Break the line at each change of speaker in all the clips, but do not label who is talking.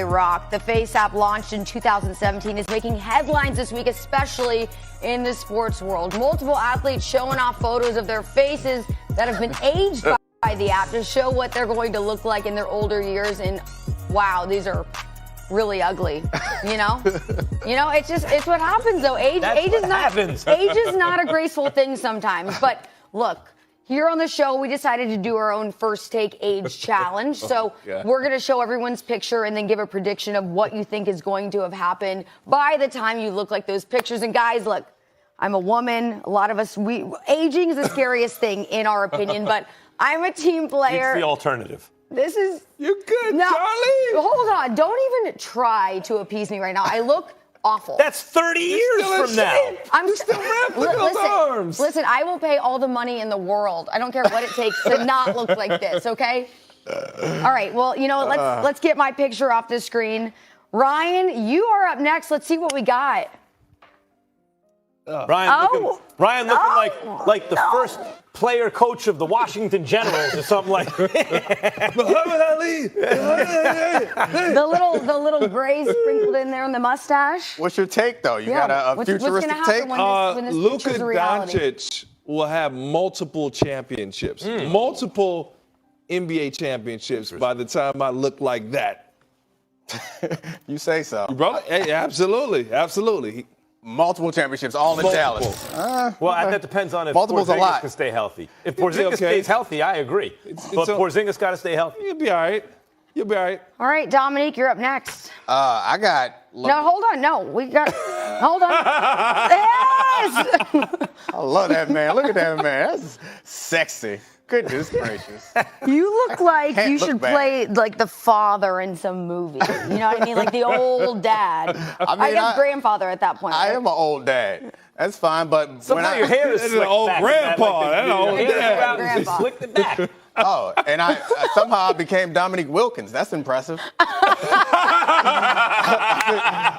rock. The Face app launched in 2017 is making headlines this week, especially in the sports world. Multiple athletes showing off photos of their faces that have been aged by the app to show what they're going to look like in their older years. And wow, these are really ugly, you know? It's what happens though. Age is not a graceful thing sometimes. But look, here on the show, we decided to do our own first take age challenge. So we're going to show everyone's picture and then give a prediction of what you think is going to have happened by the time you look like those pictures. And guys, look, I'm a woman. A lot of us, aging is the scariest thing in our opinion, but I'm a team player.
It's the alternative.
You're good,
no,
Charlie.
Hold on. Don't even try to appease me right now. I look awful.
That's 30 years from now.
I'm still wrapping those arms.
Listen, I will pay all the money in the world. I don't care what it takes to not look like this, okay? All right, well, you know, let's get my picture off the screen. Ryan, you are up next. Let's see what we got.
Ryan looking like the first player coach of the Washington Generals or something like that.
Muhammad Ali.
The little gray sprinkled in there on the mustache.
What's your take, though? You got a futuristic take?
When this
Luka
picture's reality?
Doncic will have multiple championships, multiple NBA championships by the time I look like that.
You say so.
Bro, hey, absolutely.
Multiple championships, all in Dallas.
Well, that depends on if
Multiple's a
Porzingis
lot.
can stay healthy. If Porzingis stays healthy, I agree. But Porzingis got to stay healthy.
You'll be all right.
All right, Domonique, you're up next.
I got...
No, hold on. No, we got... Hold on. Yes!
I love that man. Look at that man. That's sexy. Goodness gracious.
You look like you should
bad.
play like the father in some movie. You know what I mean? Like the old dad. I guess grandfather at that point.
I
right?
am an old dad. That's fine, but
Somehow your hair is
That's
slicked
an old
back.
grandpa. That's an old dad.
Grandpa.
Slicked it back.
Oh, and I somehow I became Domonique Wilkins. That's impressive.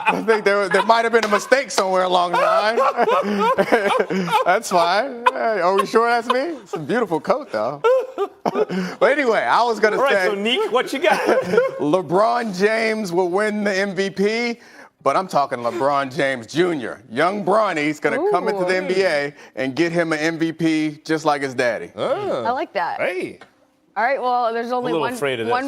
I think there might have been a mistake somewhere along the line. That's fine. Hey, are we sure that's me? It's a beautiful coat, though. But anyway, I was going to
All
say...
right, so Neek, what you got?
LeBron James will win the MVP, but I'm talking LeBron James Jr. Young Bronny's going to come into the NBA and get him an MVP just like his daddy.
I like that.
Hey.
All right, well, there's only one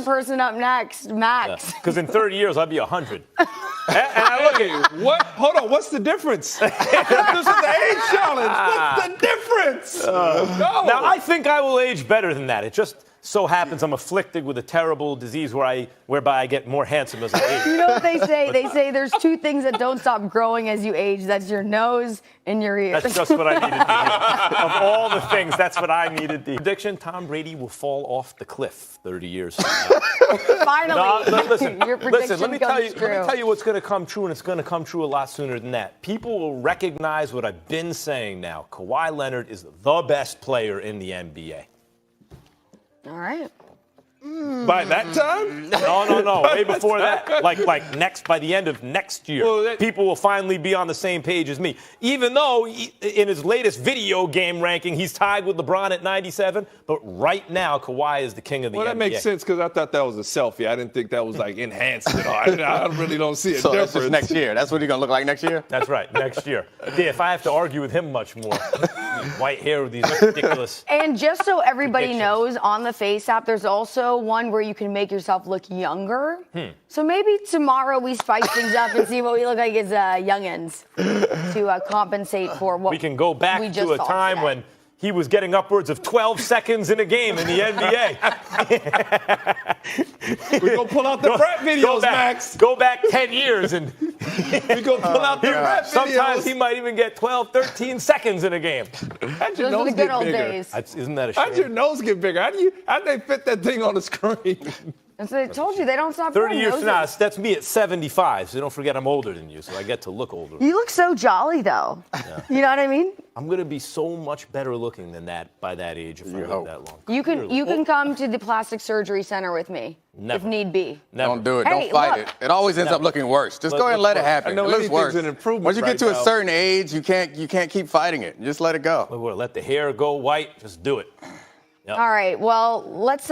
person up next, Max.
Because in 30 years, I'll be 100.
And I look at you. What? Hold on. What's the difference? This is the age challenge. What's the difference?
Now, I think I will age better than that. It just so happens I'm afflicted with a terrible disease whereby I get more handsome as I age.
You know what they say? They say there's two things that don't stop growing as you age. That's your nose and your ears.
That's just what I needed to hear. Of all the things, that's what I needed to hear. Prediction, Tom Brady will fall off the cliff 30 years from now.
Finally, your prediction
let me
comes true.
tell you what's going to come true, and it's going to come true a lot sooner than that. People will recognize what I've been saying now. Kawhi Leonard is the best player in the NBA.
All right.
By that time?
No. Way before that. Like by the end of next year, people will finally be on the same page as me. Even though in his latest video game ranking, he's tied with LeBron at 97. But right now, Kawhi is the king of the NBA.
Well, that makes sense because I thought that was a selfie. I didn't think that was like enhanced at all. I really don't see a
So
difference.
that's just next year. That's what he's going to look like next year?
That's right, next year. Yeah, if I have to argue with him much more. White hair with these ridiculous.
And just so everybody knows, on the Face app, there's also one where you can make yourself look younger. So maybe tomorrow we spice things up and see what we look like as youngins to compensate for what
we can go back
we just
to a
saw
time
today.
when he was getting upwards of 12 seconds in a game in the NBA.
We're going to pull out the rap videos, Max.
Go back 10 years and
We're going to pull out the rap videos.
sometimes he might even get 12, 13 seconds in a game.
How'd your
Those are
nose
the good
get
old
bigger?
days.
Isn't that a shame?
How'd your nose get bigger? How'd they fit that thing on the screen?
And so I told you, they don't stop
30
growing
years from
noses.
now, that's me at 75, so don't forget I'm older than you, so I get to look older.
You look so jolly, though. Yeah. You know what I mean?
I'm going to be so much better looking than that by that age if I live that long.
You can come to the plastic surgery center with me if need be.
Never.
Don't do it.
Hey,
Don't fight
look.
it. It always ends up looking worse. Just go ahead and let it happen.
I know
it looks
anything's
worse.
an improvement
Once you get
right
to a
now.
certain age, you can't keep fighting it. Just let it go.
Let the hair go white. Just do it.
All right. Well, let's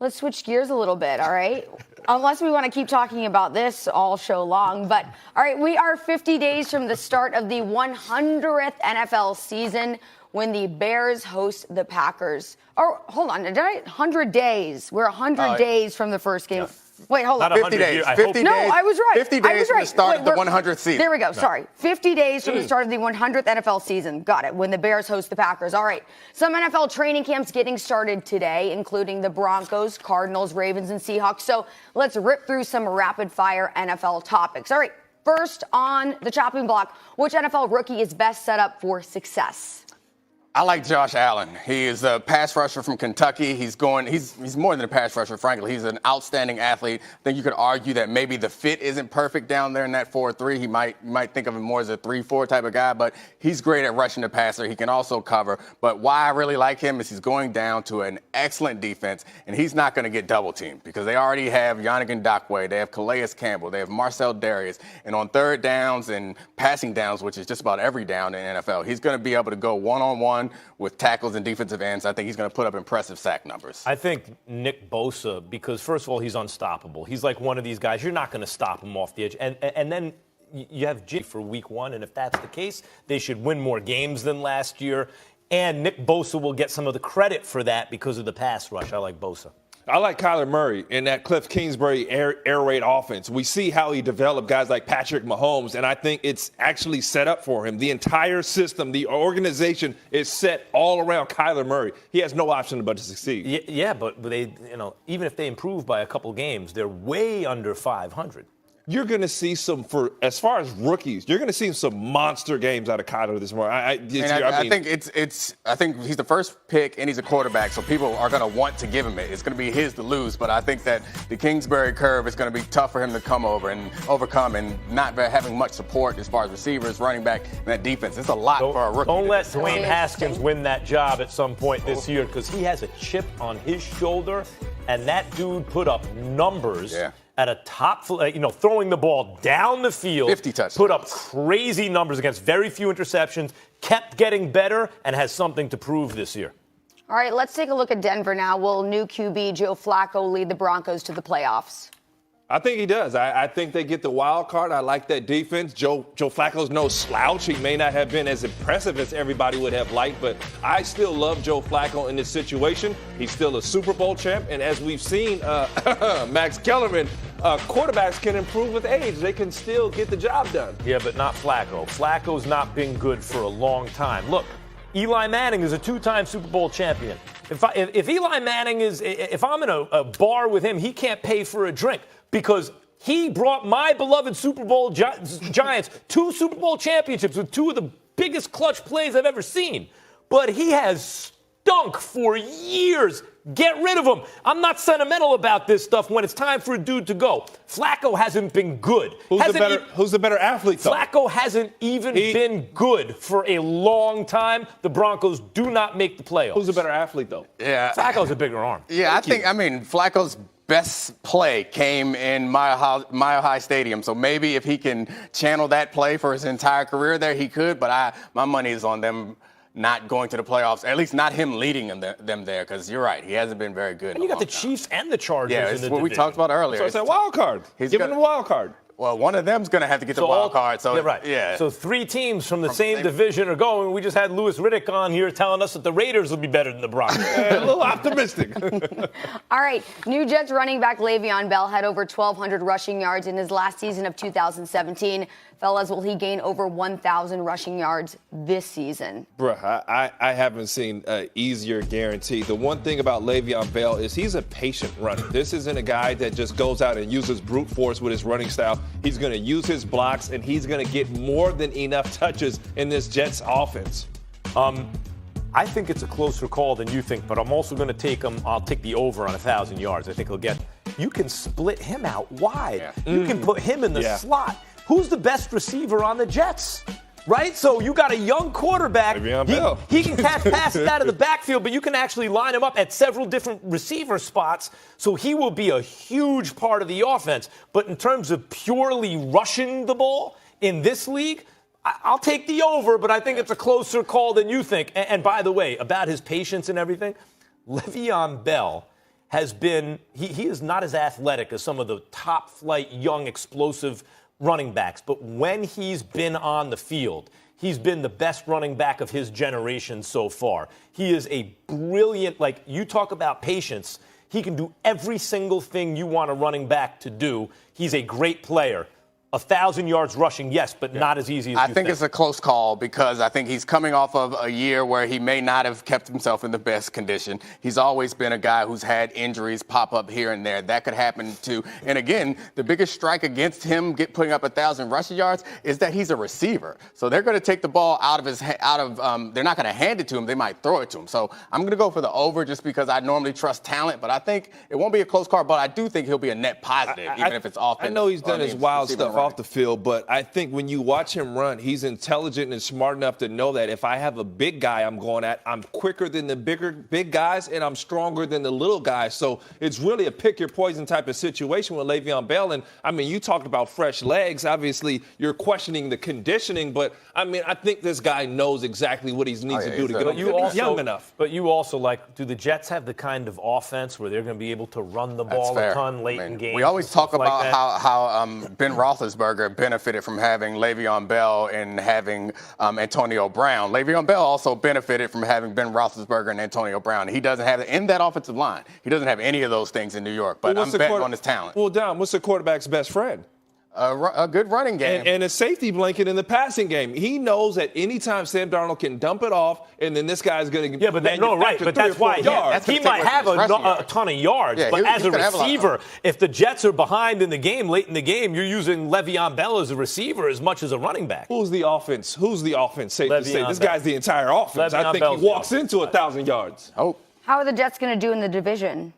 switch gears a little bit. All right. Unless we want to keep talking about this all show long. But, all right, we are 50 days from the start of the 100th NFL season when the Bears host the Packers. Oh, hold on. 100 days. We're 100 days from the first game. Yeah. Wait, hold on.
50 days. 50 days.
No, I was right.
50 days from the start of the 100th season.
There we go. Sorry. 50 days from the start of the 100th NFL season. Got it. When the Bears host the Packers. All right. Some NFL training camps getting started today, including the Broncos, Cardinals, Ravens, and Seahawks. So let's rip through some rapid-fire NFL topics. All right. First on the chopping block, which NFL rookie is best set up for success?
I like Josh Allen. He is a pass rusher from Kentucky. He's more than a pass rusher, frankly. He's an outstanding athlete. I think you could argue that maybe the fit isn't perfect down there in that 4-3. You might think of him more as a 3-4 type of guy, but he's great at rushing the passer. He can also cover. But why I really like him is he's going down to an excellent defense, and he's not going to get double teamed because they already have Yannick Ngakoue, they have Calais Campbell, they have Marcel Darius, and on third downs and passing downs, which is just about every down in the NFL, he's going to be able to go one-on-one with tackles and defensive ends. I think he's going to put up impressive sack numbers.
I think Nick Bosa, because first of all, he's unstoppable. He's like one of these guys. You're not going to stop him off the edge. And then you have Jimmy for week one, and if that's the case, they should win more games than last year. And Nick Bosa will get some of the credit for that because of the pass rush. I like Bosa.
I like Kyler Murray in that Cliff Kingsbury air raid offense. We see how he developed guys like Patrick Mahomes, and I think it's actually set up for him. The entire system, the organization is set all around Kyler Murray. He has no option but to succeed.
Yeah, but they, even if they improve by a couple games, they're way under 500.
You're going to see as far as rookies, you're going to see some monster games out of Kyler this morning. I
think he's the first pick and he's a quarterback, so people are going to want to give him it. It's going to be his to lose, but I think that the Kingsbury curve is going to be tough for him to come over and overcome, and not having much support as far as receivers, running back, and that defense. It's a lot for a rookie.
Don't let Dwayne Haskins win that job at some point this year because he has a chip on his shoulder, and that dude put up numbers.
Yeah.
At a top, throwing the ball down the field,
50 touchdowns.
Put up crazy numbers against very few interceptions, kept getting better, and has something to prove this year.
All right, let's take a look at Denver now. Will new QB Joe Flacco lead the Broncos to the playoffs?
I think he does. I think they get the wild card. I like that defense. Joe Flacco's no slouch. He may not have been as impressive as everybody would have liked, but I still love Joe Flacco in this situation. He's still a Super Bowl champ, and as we've seen, Max Kellerman, quarterbacks can improve with age. They can still get the job done.
Yeah, but not Flacco. Flacco's not been good for a long time. Look, Eli Manning is a two-time Super Bowl champion. If Eli Manning if I'm in a bar with him, he can't pay for a drink because he brought my beloved Super Bowl Giants 2 Super Bowl championships with 2 of the biggest clutch plays I've ever seen. But he has stunk for years. Get rid of him. I'm not sentimental about this stuff when it's time for a dude to go. Flacco hasn't been good.
Who's the better athlete, though?
Flacco hasn't even been good for a long time. The Broncos do not make the playoffs.
Who's the better athlete, though?
Yeah.
Flacco's a bigger arm.
Yeah, Flacco's best play came in Mile High Stadium. So maybe if he can channel that play for his entire career there, he could. But my money is on them not going to the playoffs, at least not him leading them there, because you're right, he hasn't been very good.
And you got the Chiefs and the Chargers in the division.
Yeah, it's what we talked about earlier.
So it's a wild card. Give him the wild card.
Well, one of them's going to have to get the wild card. So,
yeah, right.
Yeah.
So 3 teams from the same division are going. We just had Louis Riddick on here telling us that the Raiders will be better than the Broncos.
A little optimistic.
All right. New Jets running back Le'Veon Bell had over 1,200 rushing yards in his last season of 2017. Fellas, will he gain over 1,000 rushing yards this season?
Bruh, I haven't seen an easier guarantee. The one thing about Le'Veon Bell is he's a patient runner. This isn't a guy that just goes out and uses brute force with his running style. He's going to use his blocks, and he's going to get more than enough touches in this Jets offense.
I think it's a closer call than you think, but I'm also going to take him. I'll take the over on 1,000 yards. I think he'll get. You can split him out wide. Yeah. You can put him in the slot. Who's the best receiver on the Jets? Right? So you got a young quarterback. He can catch passes out of the backfield, but you can actually line him up at several different receiver spots. So he will be a huge part of the offense. But in terms of purely rushing the ball in this league, I'll take the over, but I think it's a closer call than you think. And by the way, about his patience and everything, Le'Veon Bell has been he is not as athletic as some of the top flight, young, explosive running backs. But when he's been on the field, he's been the best running back of his generation so far. He is a brilliant, like you talk about patience. He can do every single thing you want a running back to do. He's a great player. 1,000 yards rushing, yes, but not as easy as
I
you
think it's a close call because I think he's coming off of a year where he may not have kept himself in the best condition. He's always been a guy who's had injuries pop up here and there. That could happen too. And again, the biggest strike against him putting up 1,000 rushing yards is that he's a receiver. So they're going to take the ball they're not going to hand it to him. They might throw it to him. So I'm going to go for the over just because I normally trust talent, but I think it won't be a close call, but I do think he'll be a net positive, even if it's offense.
I know he's done his wild stuff off the field, but I think when you watch him run, he's intelligent and smart enough to know that if I have a big guy I'm going at, I'm quicker than the big guys and I'm stronger than the little guys. So it's really a pick your poison type of situation with Le'Veon Bell. And I mean, you talked about fresh legs. Obviously, you're questioning the conditioning, but I mean, I think this guy knows exactly what he needs to do to get up. He's young enough.
But you also, do the Jets have the kind of offense where they're going to be able to run the ball a ton late in games?
We always talk about how Ben Roethlisberger benefited from having Le'Veon Bell and having Antonio Brown. Le'Veon Bell also benefited from having Ben Roethlisberger and Antonio Brown. He doesn't have in that offensive line. He doesn't have any of those things in New York. But I'm betting on his talent.
Well, Dom, what's the quarterback's best friend?
A good running game.
And a safety blanket in the passing game. He knows that any time Sam Darnold can dump it off, and then this guy's going to
but that's why he might have a ton of yards.
Yeah,
but as a receiver, if the Jets are behind in the game, late in the game, you're using Le'Veon Bell as a receiver as much as a running back.
Who's the offense? Safe to say. This guy's the entire offense. I think he walks into 1,000 yards.
Oh.
How are the Jets going to do in the division?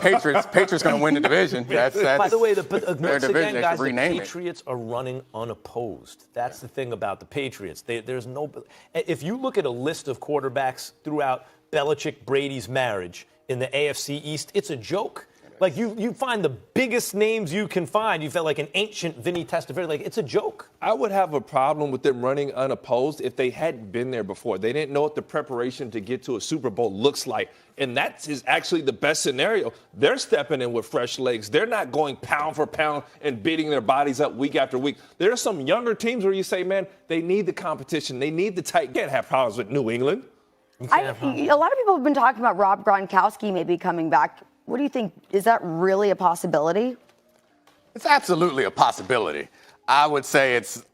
Patriots going to win the division. That's
By the way,
once again,
guys, the Patriots are running unopposed. That's the thing about the Patriots. If you look at a list of quarterbacks throughout Belichick-Brady's marriage in the AFC East, it's a joke. Like, you find the biggest names you can find. You felt like an ancient Vinny Testaverde. Like, it's a joke.
I would have a problem with them running unopposed if they hadn't been there before. They didn't know what the preparation to get to a Super Bowl looks like. And that is actually the best scenario. They're stepping in with fresh legs. They're not going pound for pound and beating their bodies up week after week. There are some younger teams where you say, man, they need the competition. They need the tight. You can't have problems with New England.
A lot of people have been talking about Rob Gronkowski maybe coming back. What do you think? Is that really a possibility?
It's absolutely a possibility. I would say it's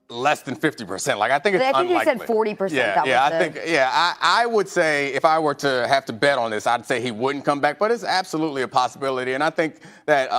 less than 50%. I think it's unlikely.
I think you said 40%.
I would say if I were to have to bet on this, I'd say he wouldn't come back. But it's absolutely a possibility. And I think that